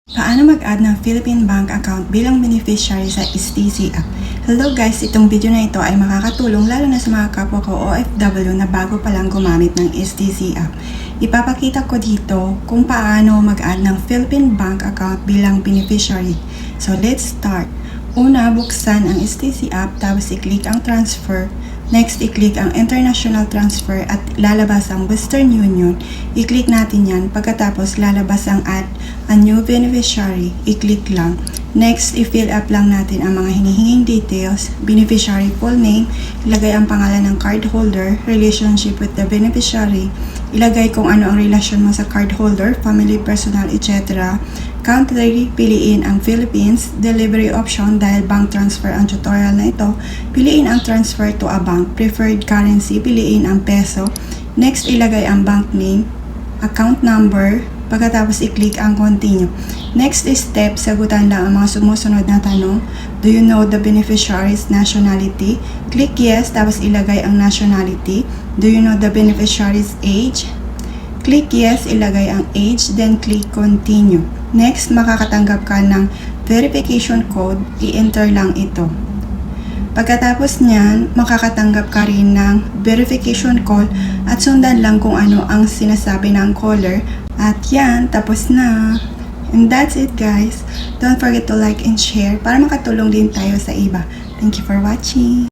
Paano mag-add ng Philippine Bank account bilang beneficiary sa STC app? Hello guys, itong video na ito ay makakatulong lalo na sa mga kapwa ko OFW na bago pa lang gumamit ng STC app. Ipapakita ko dito kung paano mag-add ng Philippine Bank account bilang beneficiary. So let's start. Una, buksan ang STC app tapos i-click ang transfer. Next, i-click ang international transfer at lalabas ang Western Union. I-click natin yan. Pagkatapos, lalabas ang add a new beneficiary. I-click lang. Next, i-fill up lang natin ang mga hinihinging details. Beneficiary full name. Ilagay ang pangalan ng card holder. Relationship with the beneficiary. Ilagay kung ano ang relasyon mo sa card holder, family, personal, etc. Country, piliin ang Philippines. Delivery option dahil bank transfer ang tutorial na ito. Piliin ang transfer to a bank. Preferred currency, piliin ang peso. Next, ilagay ang bank name, account number. Pagkatapos, i-click ang continue. Next step, sagutan lang ang mga sumusunod na tanong. Do you know the beneficiary's nationality? Click yes, tapos ilagay ang nationality. Do you know the beneficiary's age? Click yes, ilagay ang age, then click continue. Next, makakatanggap ka ng verification code, i-enter lang ito. Pagkatapos niyan, makakatanggap ka rin ng verification code at sundan lang kung ano ang sinasabi ng caller. At yan, tapos na. And that's it guys. Don't forget to like and share para makatulong din tayo sa iba. Thank you for watching.